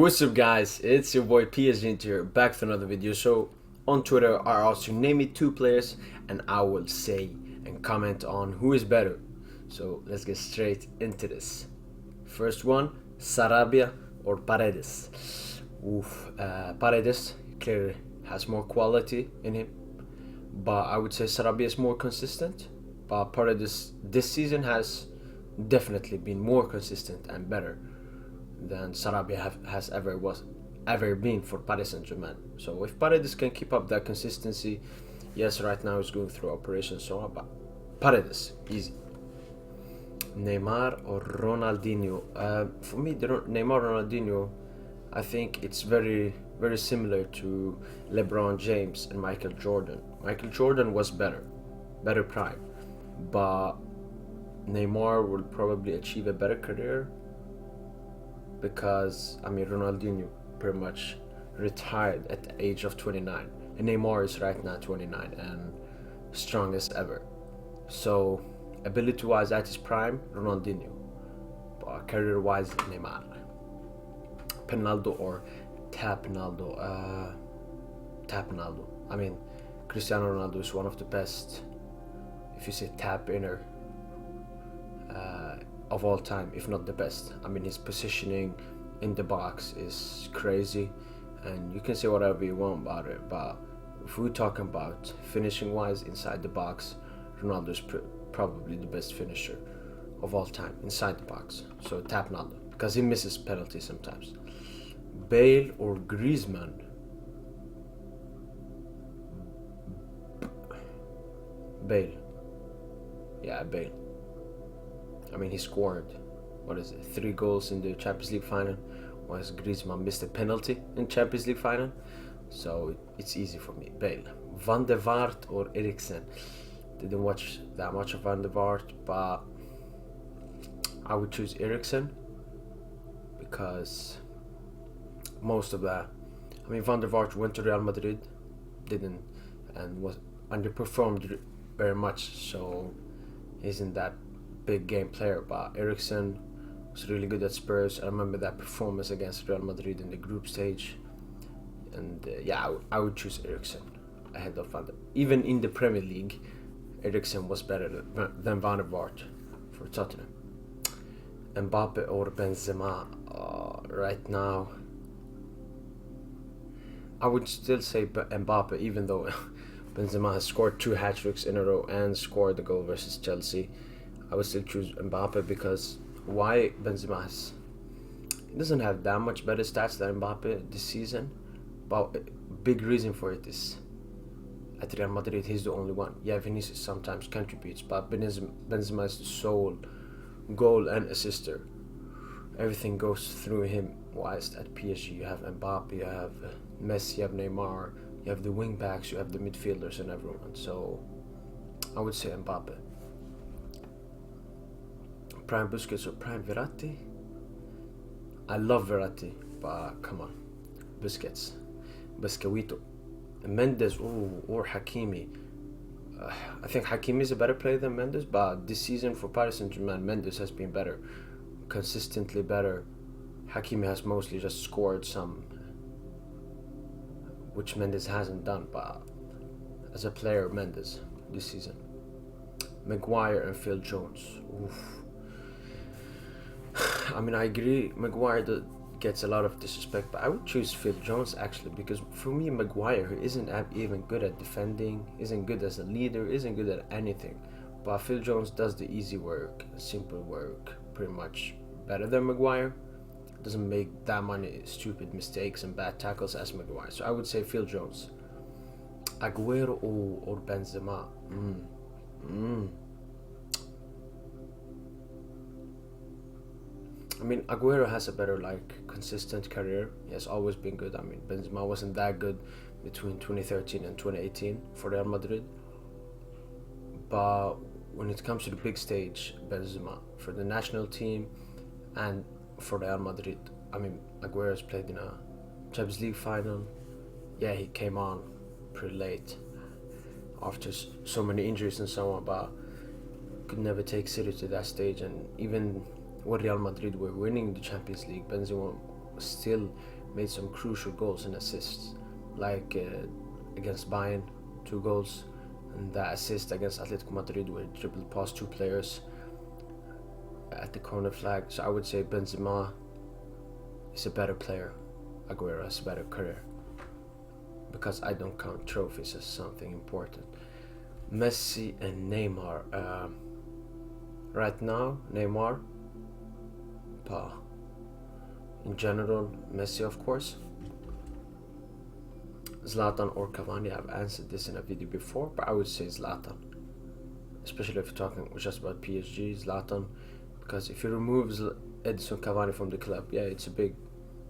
What's up guys, it's your boy PSGINT here, back with another video. So on Twitter I asked you name me two players and I will say and comment on who is better. So let's get straight into this. First one, Sarabia or Paredes. Paredes clearly has more quality in him, but I would say Sarabia is more consistent. But Paredes this season has definitely been more consistent and better than Sarabia has ever been for Paris Saint-Germain. So if Paredes can keep up that consistency, yes, right now he's going through operation, so but Paredes, easy. Neymar or Ronaldinho? For me, Neymar Ronaldinho, I think it's very similar to LeBron James and Michael Jordan. Michael Jordan was better prime, but Neymar will probably achieve a better career because Ronaldinho pretty much retired at the age of 29 and Neymar is right now 29 and strongest ever. So ability wise at his prime, Ronaldinho, but career wise, Neymar. Penaldo or Tap Ronaldo? Tap Ronaldo. Cristiano Ronaldo is one of the best, if you say tap inner, of all time, if not the best. His positioning in the box is crazy, and you can say whatever you want about it, but if we're talking about finishing wise inside the box, Ronaldo is probably the best finisher of all time inside the box. So tap Ronaldo because he misses penalties sometimes. Bale or Griezmann? Bale. Yeah, Bale. He scored, 3 goals in the Champions League final, whereas Griezmann missed a penalty in Champions League final. So it's easy for me. Bale. Van der Vaart or Eriksen? Didn't watch that much of Van der Vaart, but I would choose Eriksen because most of that. Van der Vaart went to Real Madrid, and was underperformed very much, so isn't that big game player. But Eriksen was really good at Spurs. I remember that performance against Real Madrid in the group stage, and I would choose Eriksen ahead of Van der. Even in the Premier League, Eriksen was better than Van der Vaart for Tottenham. Mbappe or Benzema? Right now, I would still say Mbappe, even though Benzema has scored 2 hat-tricks in a row and scored the goal versus Chelsea. I would still choose Mbappe because why Benzema he doesn't have that much better stats than Mbappe this season, but a big reason for it is at Real Madrid he's the only one. Yeah, Vinicius sometimes contributes, but Benzema is the sole goal and assister. Everything goes through him. Whilst at PSG you have Mbappe, you have Messi, you have Neymar, you have the wing backs, you have the midfielders and everyone. So I would say Mbappe. Prime Busquets or Prime Verratti? I love Verratti, but come on, Busquets, Busquewito. Mendes or Hakimi. I think Hakimi is a better player than Mendes, but this season for Paris Saint-Germain, Mendes has been better, consistently better. Hakimi has mostly just scored some, which Mendes hasn't done, but as a player, Mendes this season. Maguire and Phil Jones. I agree, Maguire gets a lot of disrespect, but I would choose Phil Jones actually, because for me Maguire isn't even good at defending, isn't good as a leader, isn't good at anything, but Phil Jones does the easy work, simple work, pretty much better than Maguire. Doesn't make that many stupid mistakes and bad tackles as Maguire. So I would say Phil Jones. Aguero or Benzema? Aguero has a better consistent career. He has always been good. Benzema wasn't that good between 2013 and 2018 for Real Madrid. But when it comes to the big stage, Benzema for the national team and for Real Madrid. Aguero's played in a Champions League final. Yeah, he came on pretty late after so many injuries and so on, but could never take City to that stage. And even when Real Madrid were winning the Champions League, Benzema was still made some crucial goals and assists, like against Bayern, 2 goals, and that assist against Atletico Madrid where he dribbled past 2 players at the corner flag. So I would say Benzema is a better player. Aguero has a better career, because I don't count trophies as something important. Messi and Neymar. Right now, Neymar. In general, Messi, of course. Zlatan or Cavani. I've answered this in a video before, but I would say Zlatan. Especially if you're talking just about PSG, Zlatan. Because if you remove Edison Cavani from the club, yeah, it's a big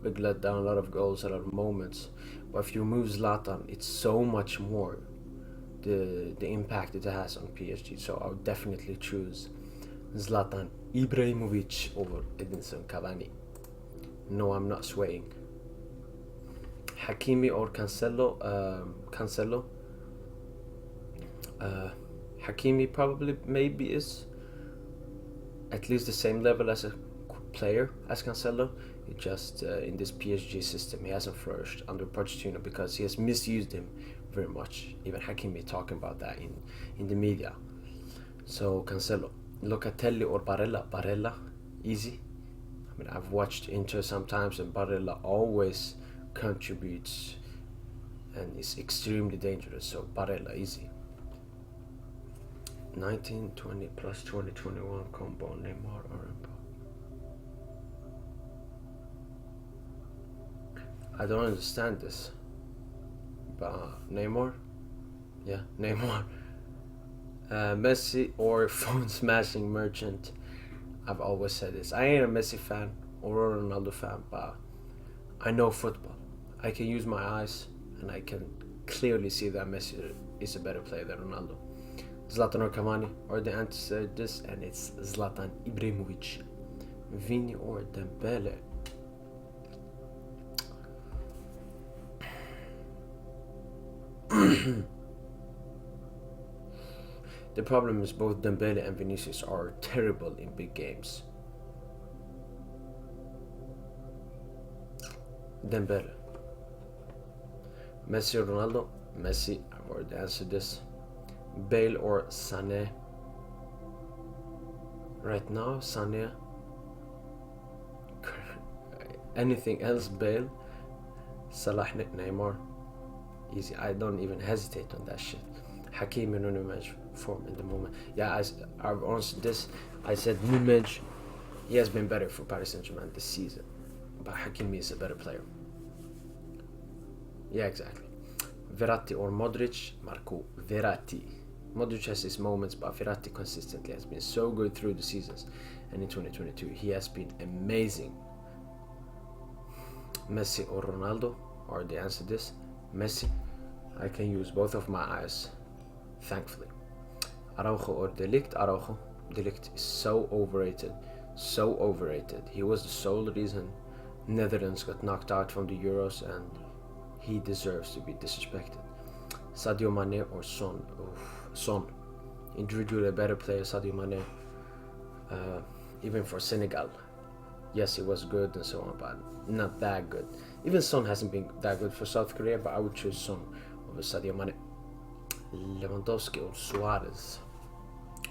letdown, a lot of goals, a lot of moments. But if you remove Zlatan, it's so much more the impact it has on PSG. So I would definitely choose Zlatan Ibrahimovic over Edinson Cavani. No, I'm not swaying. Hakimi or Cancelo? Cancelo. Hakimi probably maybe is at least the same level as a player as Cancelo. It just in this PSG system he hasn't flourished under Pochettino because he has misused him very much. Even Hakimi talking about that in the media. So Cancelo. Locatelli or Barella? Barella, easy. I mean, I've watched Inter sometimes, and Barella always contributes and is extremely dangerous. So Barella, easy. 1920 plus 2021 combo, Neymar or Mbappe. I don't understand this. But Neymar? Yeah, Neymar. Messi or phone smashing merchant. I've always said this. I ain't a Messi fan or a Ronaldo fan, but I know football. I can use my eyes and I can clearly see that Messi is a better player than Ronaldo. Zlatan or Cavani or the answer this, and it's Zlatan Ibrahimovic. Vini or Dembele. The problem is both Dembele and Vinicius are terrible in big games. Dembele. Messi or Ronaldo? Messi. I've already answered this. Bale or Sané? Right now, Sané. Anything else, Bale. Salah, Neymar. Easy. I don't even hesitate on that shit. Hakimi and Numej form in the moment. Yeah, I've answered this. I said Numej, he has been better for Paris Saint-Germain this season, but Hakimi is a better player. Yeah, exactly. Verratti or Modric? Marco Verratti. Modric has his moments, but Verratti consistently has been so good through the seasons, and in 2022 he has been amazing. Messi or Ronaldo? Or the answer this? Messi. I can use both of my eyes, thankfully. Araujo or De Ligt? Araujo. De Ligt is so overrated. So overrated. He was the sole reason Netherlands got knocked out from the Euros, and he deserves to be disrespected. Sadio Mane or Son? Oof. Son. Individually a better player, Sadio Mane. Even for Senegal. Yes, he was good and so on, but not that good. Even Son hasn't been that good for South Korea, but I would choose Son over Sadio Mane. Lewandowski or Suarez?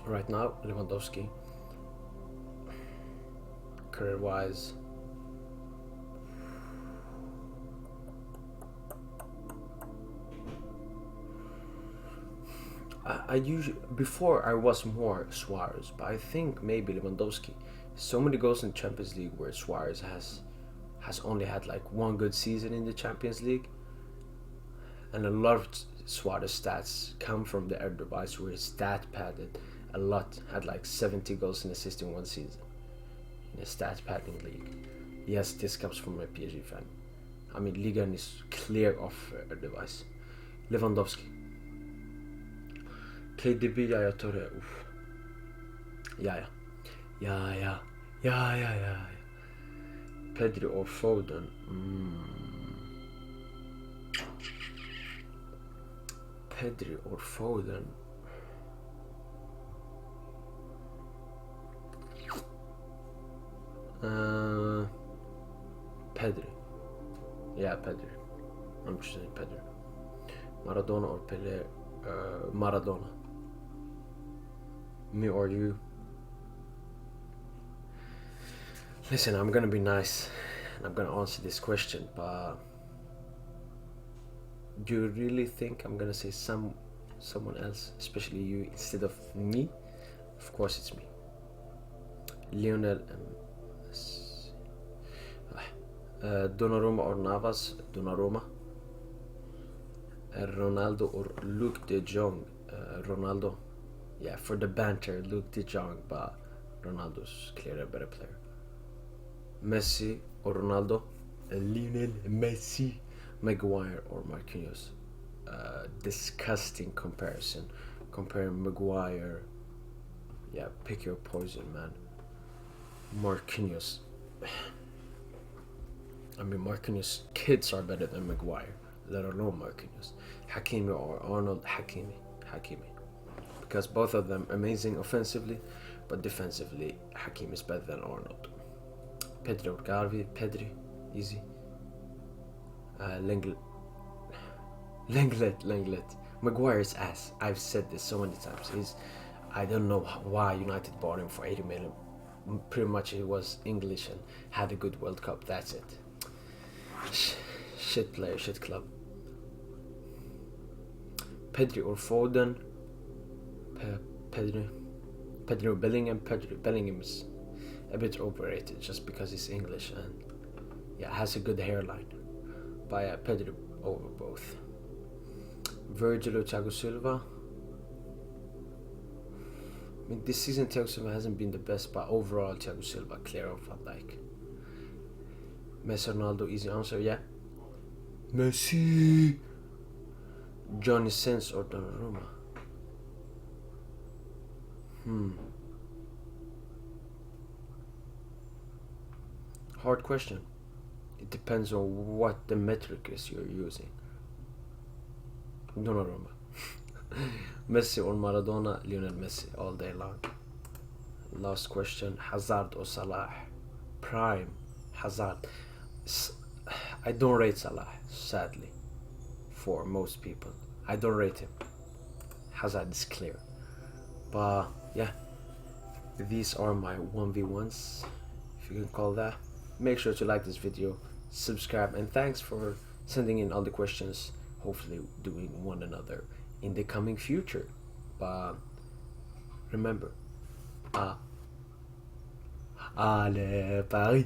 Right now, Lewandowski. Career-wise, I usually, before I was more Suarez, but I think maybe Lewandowski. So many goals in the Champions League where Suarez has only had like one good season in the Champions League, and a lot of Suarez stats come from the Eredivisie where he's stat padded a lot, had like 70 goals and assists in one season in a stat padding league. Yes, this comes from a PSG fan. I mean, Liga is clear off Eredivisie. Lewandowski. KDB, Yaya Toure. Oof. Yaya. Pedri or Foden? Pedri or Foden? Pedri. Yeah, Pedri. I'm choosing Pedri. Maradona or Pele? Maradona. Me or you? Listen, I'm gonna be nice and I'm gonna answer this question, but do you really think I'm gonna say someone else, especially you, instead of me? Of course it's me. Lionel and Donnarumma or Navas? Donnarumma. Ronaldo or Luke de Jong? Ronaldo. Yeah, for the banter, Luke de Jong, but Ronaldo's clearly a better player. Messi or Ronaldo? Lionel Messi. Maguire or Marquinhos? Disgusting comparison. Comparing Maguire. Yeah, pick your poison, man. Marquinhos. I mean, Marquinhos' kids are better than Maguire, let alone Marquinhos. Hakimi or Arnold? Hakimi. Because both of them amazing offensively, but defensively, Hakimi is better than Arnold. Pedri or Garvey? Pedri, easy. Lenglet. Maguire's ass. I've said this so many times. I don't know why United bought him for 80 million. Pretty much he was English and had a good World Cup. That's it. Shit player, shit club. Pedri or Foden? Pedri or Bellingham? Bellingham is a bit overrated just because he's English and yeah, has a good hairline. But yeah, Pedri over both. Virgil or Thiago Silva? I mean, this season Thiago Silva hasn't been the best, but overall Thiago Silva clear of Van Dijk. Messi, Ronaldo, easy answer, yeah. Messi. Johnny Sins or Donnarumma? Hard question. It depends on what the metric is you're using. Donnarumma. Messi or Maradona? Lionel Messi all day long. Last question. Hazard or Salah? Prime Hazard. I don't rate Salah, sadly, for most people. I don't rate him. Hazard is clear. But yeah, these are my 1v1s, if you can call that. Make sure to like this video, subscribe, and thanks for sending in all the questions. Hopefully doing one another in the coming future. But remember, allez Paris.